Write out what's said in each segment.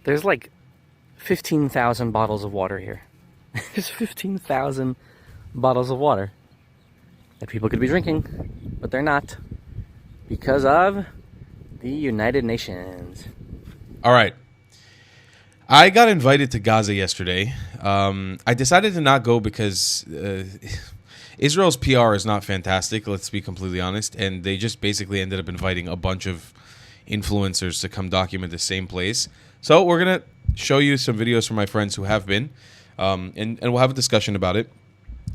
There's like 15,000 bottles of water here. There's 15,000 bottles of water that people could be drinking, but they're not because of the United Nations. All right. I got invited to Gaza yesterday. I decided to not go because Israel's PR is not fantastic, let's be completely honest, and they just basically ended up inviting a bunch of influencers to come document the same place. So we're going to show you some videos from my friends who have been, and we'll have a discussion about it.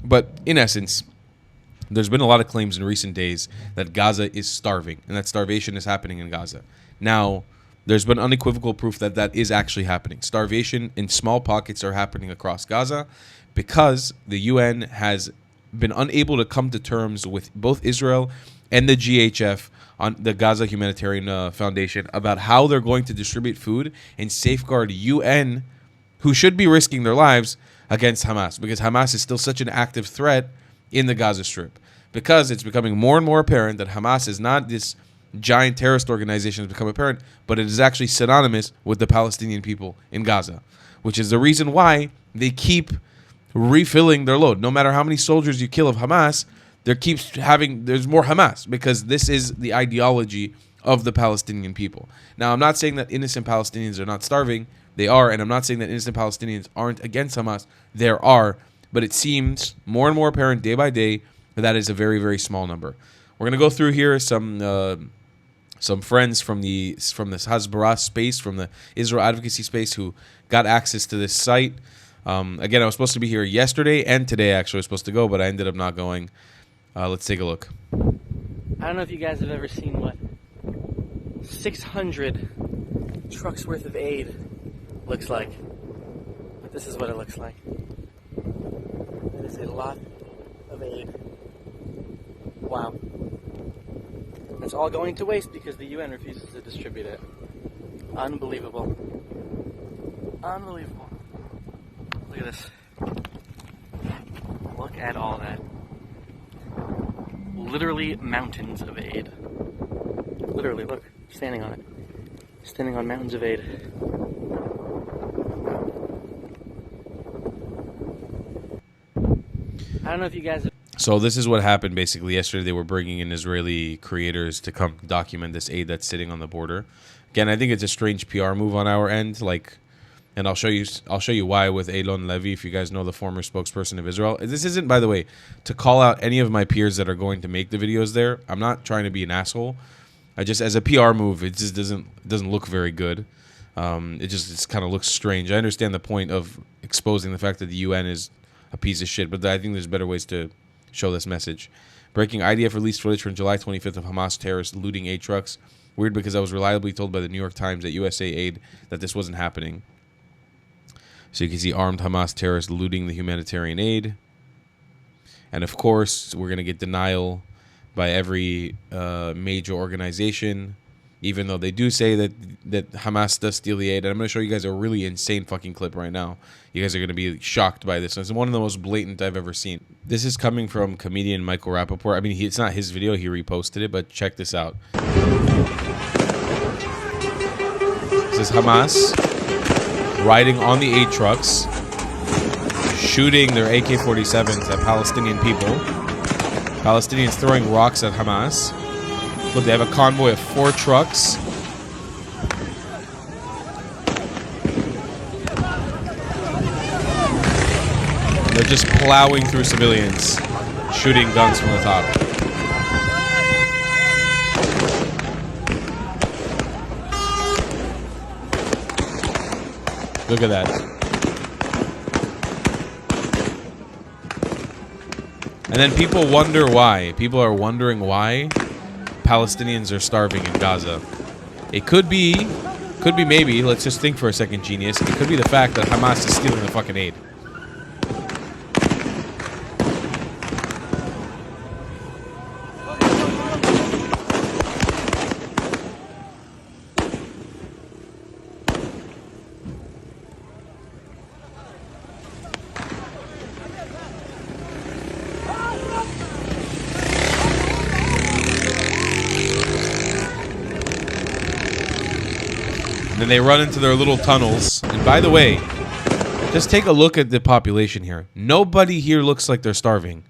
But in essence, there's been a lot of claims in recent days that Gaza is starving and that starvation is happening in Gaza. Now, there's been unequivocal proof that that is actually happening. Starvation in small pockets are happening across Gaza because the UN has been unable to come to terms with both Israel and the GHF on the Gaza Humanitarian Foundation about how they're going to distribute food and safeguard UN, who should be risking their lives, against Hamas, because Hamas is still such an active threat in the Gaza Strip. Because it's becoming more and more apparent that Hamas is not this giant terrorist organization has become apparent, but it is actually synonymous with the Palestinian people in Gaza, which is the reason why they keep refilling their load. No matter how many soldiers you kill of Hamas, there's more Hamas, because this is the ideology of the Palestinian people. Now, I'm not saying that innocent Palestinians are not starving. They are, and I'm not saying that innocent Palestinians aren't against Hamas. There are, but it seems more and more apparent day by day that is a very, very small number. We're going to go through here some friends from this Hasbara space, from the Israel advocacy space, who got access to this site. Again, I was supposed to be here yesterday and today, actually, I was supposed to go, but I ended up not going. Let's take a look. I don't know if you guys have ever seen what 600 trucks worth of aid looks like, but this is what it looks like. It is a lot of aid. Wow. It's all going to waste because the UN refuses to distribute it. Unbelievable. Unbelievable. Look at this. Look at all that. Literally mountains of aid. Literally, look. Standing on it. Standing on mountains of aid. I don't know if you guys... So this is what happened basically yesterday. They were bringing in Israeli creators to come document this aid that's sitting on the border. Again, I think it's a strange PR move on our end. And I'll show you why with Eylon Levy, if you guys know, the former spokesperson of Israel. This isn't, by the way, to call out any of my peers that are going to make the videos there. I'm not trying to be an asshole. I just, as a PR move, it just doesn't look very good. It kind of looks strange. I understand the point of exposing the fact that the UN is a piece of shit, but I think there's better ways to show this message. Breaking IDF released footage from July 25th of Hamas terrorists looting aid trucks. Weird, because I was reliably told by the New York Times at USA Aid that this wasn't happening. So you can see armed Hamas terrorists looting the humanitarian aid. And of course, we're going to get denial by every major organization, even though they do say that Hamas does steal the aid. And I'm going to show you guys a really insane fucking clip right now. You guys are going to be shocked by this. It's one of the most blatant I've ever seen. This is coming from comedian Michael Rappaport. I mean, it's not his video. He reposted it, but check this out. This is Hamas riding on the aid trucks, shooting their AK-47s at Palestinian people. Palestinians throwing rocks at Hamas. Look, they have a convoy of 4 trucks. They're just plowing through civilians, shooting guns from the top. Look at that. And then people wonder why. People are wondering why Palestinians are starving in Gaza. It could be maybe, let's just think for a second, genius. It could be the fact that Hamas is stealing the fucking aid. And then they run into their little tunnels. And by the way, just take a look at the population here. Nobody here looks like they're starving.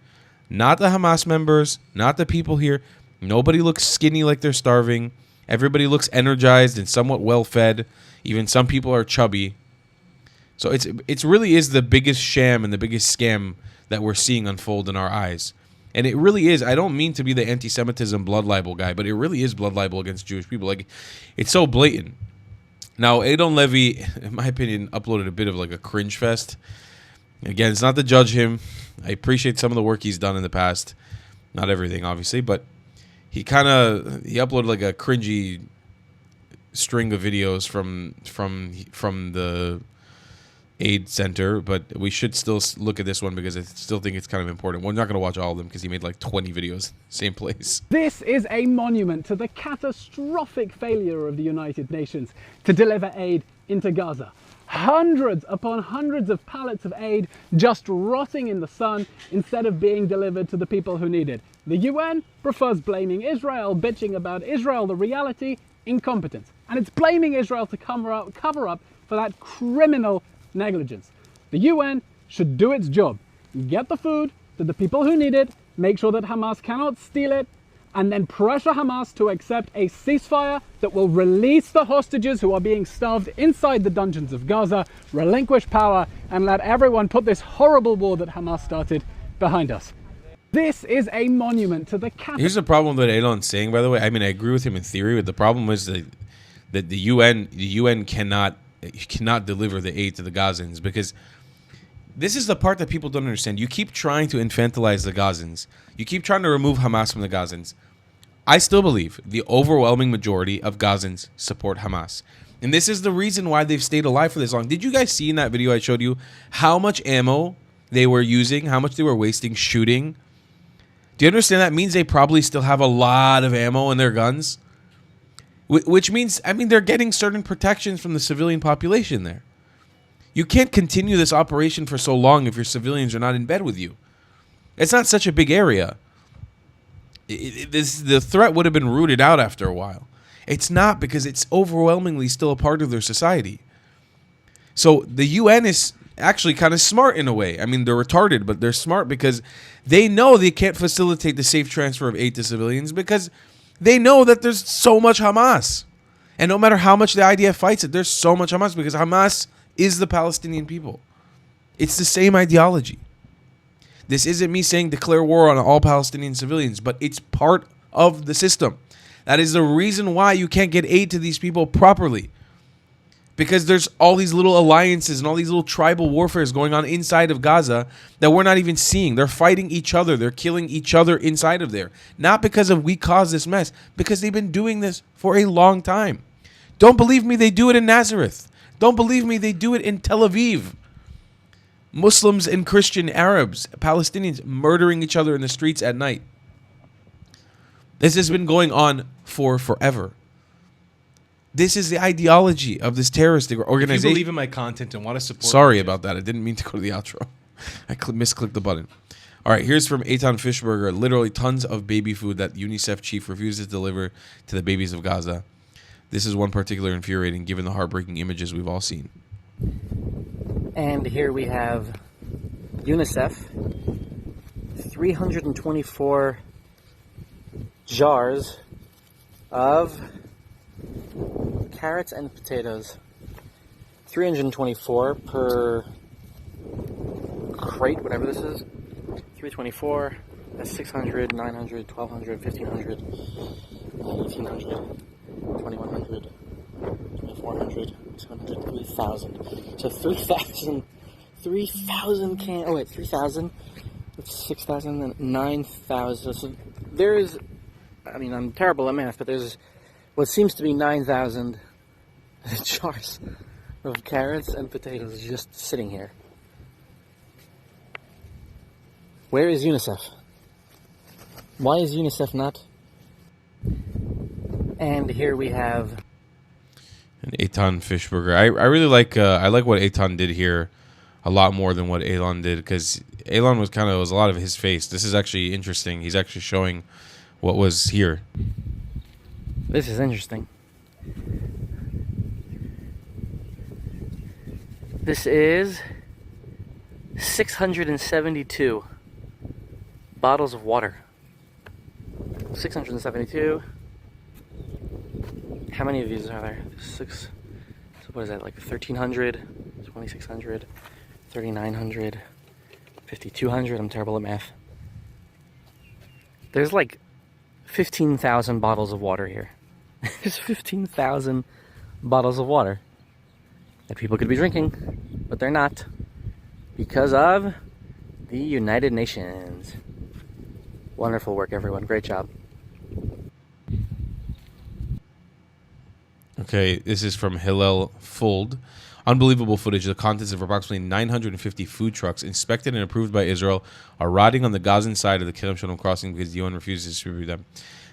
Not the Hamas members, not the people here. Nobody looks skinny like they're starving. Everybody looks energized and somewhat well-fed. Even some people are chubby. So it really is the biggest sham and the biggest scam that we're seeing unfold in our eyes. And it really is. I don't mean to be the anti-Semitism blood libel guy, but it really is blood libel against Jewish people. Like, it's so blatant. Now, Eitan Levy, in my opinion, uploaded a bit of like a cringe fest. Again, it's not to judge him. I appreciate some of the work he's done in the past. Not everything, obviously, but he uploaded like a cringy string of videos from the aid center, but we should still look at this one because I still think it's kind of important. We're not going to watch all of them because he made like 20 videos, same place. This is a monument to the catastrophic failure of the United Nations to deliver aid into Gaza. Hundreds upon hundreds of pallets of aid just rotting in the sun instead of being delivered to the people who need it. The UN prefers blaming Israel, bitching about Israel. The reality, incompetence. And it's blaming Israel to cover up for that criminal negligence. The UN should do its job. Get the food to the people who need it, make sure that Hamas cannot steal it, and then pressure Hamas to accept a ceasefire that will release the hostages who are being starved inside the dungeons of Gaza, relinquish power, and let everyone put this horrible war that Hamas started behind us. This is a monument to the Here's the problem that Eitan's saying, by the way. I mean, I agree with him in theory, but the problem is that the UN cannot deliver the aid to the Gazans, because this is the part that people don't understand. You keep trying to infantilize the Gazans. You keep trying to remove Hamas from the Gazans. I still believe the overwhelming majority of Gazans support Hamas. And this is the reason why they've stayed alive for this long. Did you guys see in that video I showed you how much ammo they were using, how much they were wasting shooting? Do you understand that means they probably still have a lot of ammo in their guns? Which means, I mean, they're getting certain protections from the civilian population there. You can't continue this operation for so long if your civilians are not in bed with you. It's not such a big area. The threat would have been rooted out after a while. It's not, because it's overwhelmingly still a part of their society. So the UN is actually kind of smart in a way. I mean, they're retarded, but they're smart because they know they can't facilitate the safe transfer of aid to civilians because they know that there's so much Hamas. And no matter how much the IDF fights it, there's so much Hamas because Hamas is the Palestinian people. It's the same ideology. This isn't me saying declare war on all Palestinian civilians, but it's part of the system. That is the reason why you can't get aid to these people properly. Because there's all these little alliances and all these little tribal warfares going on inside of Gaza that we're not even seeing. They're fighting each other. They're killing each other inside of there. Not because of we caused this mess, because they've been doing this for a long time. Don't believe me, they do it in Nazareth. Don't believe me, they do it in Tel Aviv. Muslims and Christian Arabs, Palestinians murdering each other in the streets at night. This has been going on for forever. This is the ideology of this terrorist organization. If you believe in my content and want to support... Sorry about that. I didn't mean to go to the outro. I misclicked the button. All right, here's from Eitan Fischberger. Literally tons of baby food that UNICEF chief refuses to deliver to the babies of Gaza. This is one particular infuriating given the heartbreaking images we've all seen. And here we have UNICEF. 324 jars of carrots and potatoes. 324 per crate, whatever this is. 324, that's 600, 900, 1200, 1500, 1800, 2100, 2400, 200, 3000. So 3,000 can, oh wait, 3,000, that's 6,000, and 9,000. So there is, I mean, I'm terrible at math, but there's what seems to be 9,000 jars of carrots and potatoes just sitting here. Where is UNICEF? Why is UNICEF not? And here we have... And Eitan Fischberger. I really like I like what Eitan did here a lot more than what Eitan did, because Eitan was a lot of his face. This is actually interesting. He's actually showing what was here. This is interesting. This is 672 bottles of water. 672. How many of these are there? So what is that, like 1,300, 2,600, 3,900, 5,200? I'm terrible at math. There's like 15,000 bottles of water here. There's 15,000 bottles of water that people could be drinking, but they're not, because of the United Nations. Wonderful work, everyone. Great job. Okay, this is from Hillel Fuld. Unbelievable footage. The contents of approximately 950 food trucks inspected and approved by Israel are rotting on the Gazan side of the Kemp crossing because the UN refuses to distribute them.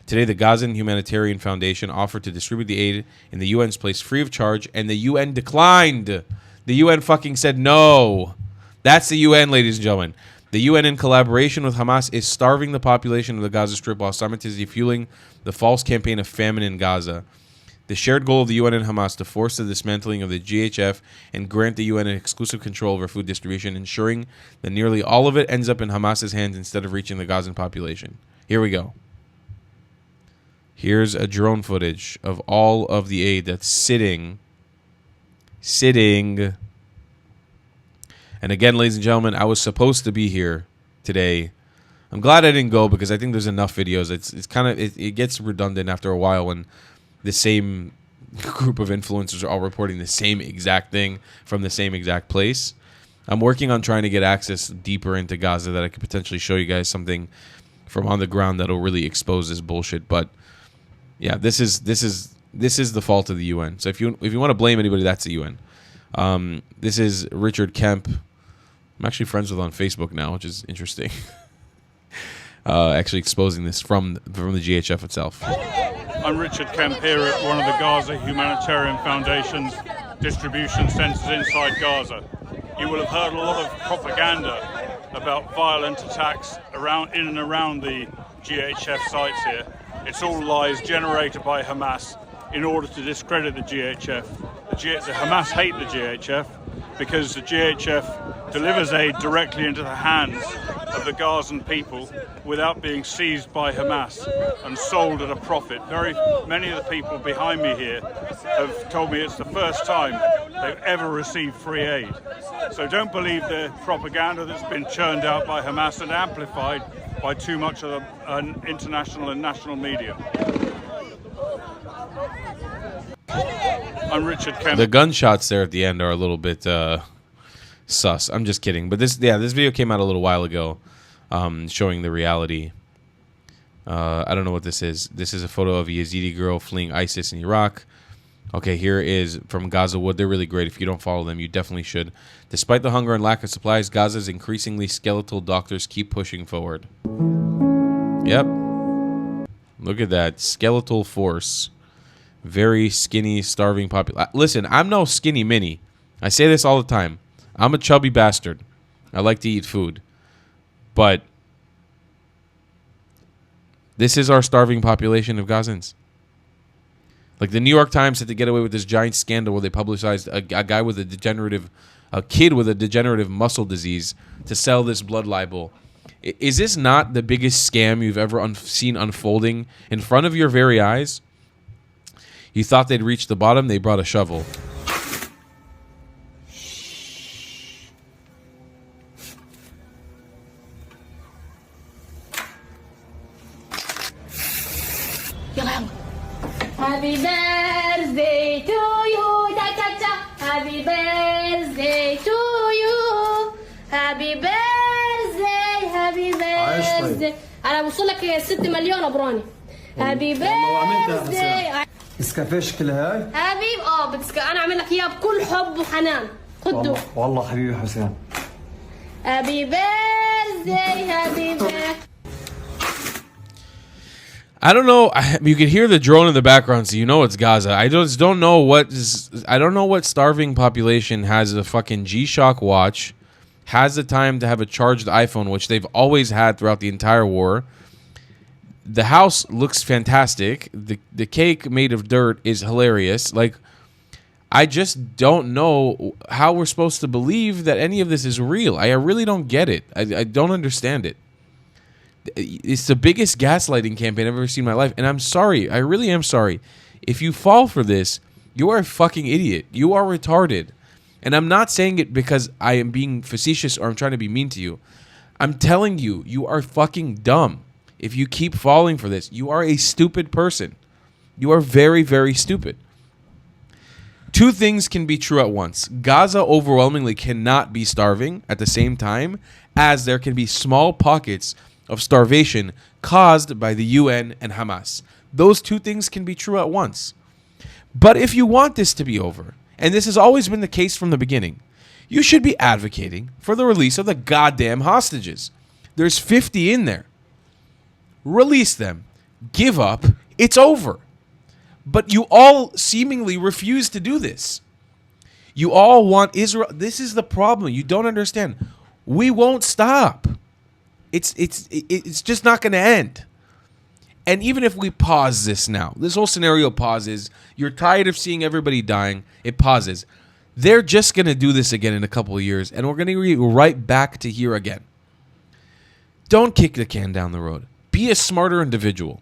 Today, the Gazan Humanitarian Foundation offered to distribute the aid in the UN's place free of charge, and the UN declined. The UN fucking said no. That's the UN, ladies and gentlemen. The UN, in collaboration with Hamas, is starving the population of the Gaza Strip while simultaneously fueling the false campaign of famine in Gaza. The shared goal of the UN and Hamas to force the dismantling of the GHF and grant the UN an exclusive control over food distribution, ensuring that nearly all of it ends up in Hamas's hands instead of reaching the Gazan population. Here we go. Here's a drone footage of all of the aid that's sitting. And again, ladies and gentlemen, I was supposed to be here today. I'm glad I didn't go because I think there's enough videos. It's kind of it gets redundant after a while when the same group of influencers are all reporting the same exact thing from the same exact place. I'm working on trying to get access deeper into Gaza that I could potentially show you guys something from on the ground that'll really expose this bullshit. But yeah, this is the fault of the UN. So if you want to blame anybody, that's the UN. This is Richard Kemp. I'm actually friends with on Facebook now, which is interesting. Actually exposing this from the GHF itself. I'm Richard Kemp here at one of the Gaza Humanitarian Foundation's distribution centres inside Gaza. You will have heard a lot of propaganda about violent attacks in and around the GHF sites here. It's all lies generated by Hamas in order to discredit the GHF. The Hamas hate the GHF because the GHF delivers aid directly into the hands of the Gazan people without being seized by Hamas and sold at a profit. Very many of the people behind me here have told me it's the first time they've ever received free aid. So don't believe the propaganda that's been churned out by Hamas and amplified by too much of the international and national media. I'm Richard Kemp. The gunshots there at the end are a little bit sus. I'm just kidding. But this video came out a little while ago, showing the reality. I don't know what this is. This is a photo of a Yazidi girl fleeing ISIS in Iraq. Okay, here is from Gazawood. They're really great. If you don't follow them, you definitely should. Despite the hunger and lack of supplies, Gaza's increasingly skeletal doctors keep pushing forward. Yep. Look at that. Skeletal force. Very skinny, starving population. Listen, I'm no skinny mini. I say this all the time. I'm a chubby bastard. I like to eat food. But this is our starving population of Gazans. Like the New York Times had to get away with this giant scandal where they publicized a guy with a kid with a degenerative muscle disease to sell this blood libel. Is this not the biggest scam you've ever seen unfolding in front of your very eyes? You thought they'd reach the bottom, they brought a shovel. Happy birthday to you, ta ta ta. Happy birthday to you. Happy birthday, happy birthday. أنا بوصل لك 6 مليون أبراني. Happy birthday. نسكافيه شكلها هاي؟ حبيب أنا أعمل لك إياه بكل حب وحنان. خده. والله حبيبي حسين. Happy birthday, happy birthday. I don't know. You can hear the drone in the background, so you know it's Gaza. I just don't know I don't know what starving population has a fucking G-Shock watch, has the time to have a charged iPhone, which they've always had throughout the entire war. The house looks fantastic. The cake made of dirt is hilarious. Like, I just don't know how we're supposed to believe that any of this is real. I really don't get it. I don't understand it. It's the biggest gaslighting campaign I've ever seen in my life. And I'm sorry. I really am sorry. If you fall for this, you are a fucking idiot. You are retarded. And I'm not saying it because I am being facetious or I'm trying to be mean to you. I'm telling you, you are fucking dumb. If you keep falling for this, you are a stupid person. You are very, very stupid. Two things can be true at once. Gaza overwhelmingly cannot be starving at the same time as there can be small pockets of starvation caused by the UN and Hamas. Those two things can be true at once. But if you want this to be over, and this has always been the case from the beginning, you should be advocating for the release of the goddamn hostages. There's 50 in there. Release them. Give up. It's over. But you all seemingly refuse to do this. You all want Israel. This is the problem. You don't understand. We won't stop. It's just not going to end. And even if we pause this now, this whole scenario pauses. You're tired of seeing everybody dying. It pauses. They're just going to do this again in a couple of years, and we're going to be right back to here again. Don't kick the can down the road. Be a smarter individual.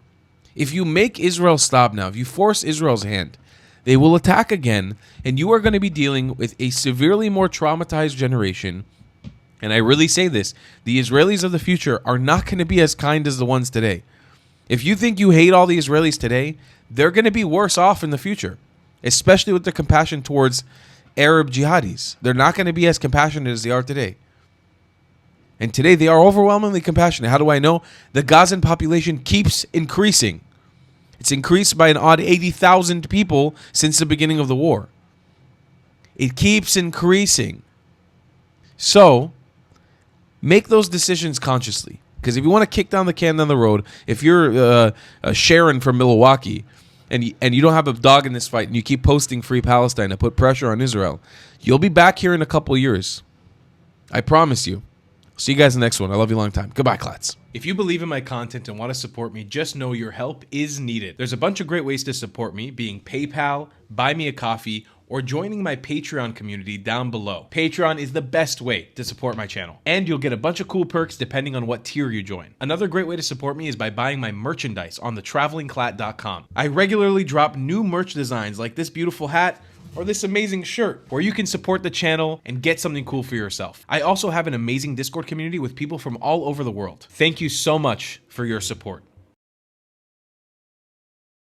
If you make Israel stop now, if you force Israel's hand, they will attack again, and you are going to be dealing with a severely more traumatized generation. And I really say this, the Israelis of the future are not going to be as kind as the ones today. If you think you hate all the Israelis today, they're going to be worse off in the future, especially with their compassion towards Arab jihadis. They're not going to be as compassionate as they are today. And today they are overwhelmingly compassionate. How do I know? The Gazan population keeps increasing. It's increased by an odd 80,000 people since the beginning of the war. It keeps increasing. So, make those decisions consciously. Because if you want to kick down the can down the road, if you're Sharon from Milwaukee, and you don't have a dog in this fight, and you keep posting Free Palestine to put pressure on Israel, you'll be back here in a couple of years. I promise you. See you guys in the next one. I love you a long time. Goodbye, Klats. If you believe in my content and want to support me, just know your help is needed. There's a bunch of great ways to support me, being PayPal, Buy Me a Coffee, or joining my Patreon community down below. Patreon is the best way to support my channel, and you'll get a bunch of cool perks depending on what tier you join. Another great way to support me is by buying my merchandise on thetravelingclat.com. I regularly drop new merch designs like this beautiful hat, or this amazing shirt, where you can support the channel and get something cool for yourself. I also have an amazing Discord community with people from all over the world. Thank you so much for your support.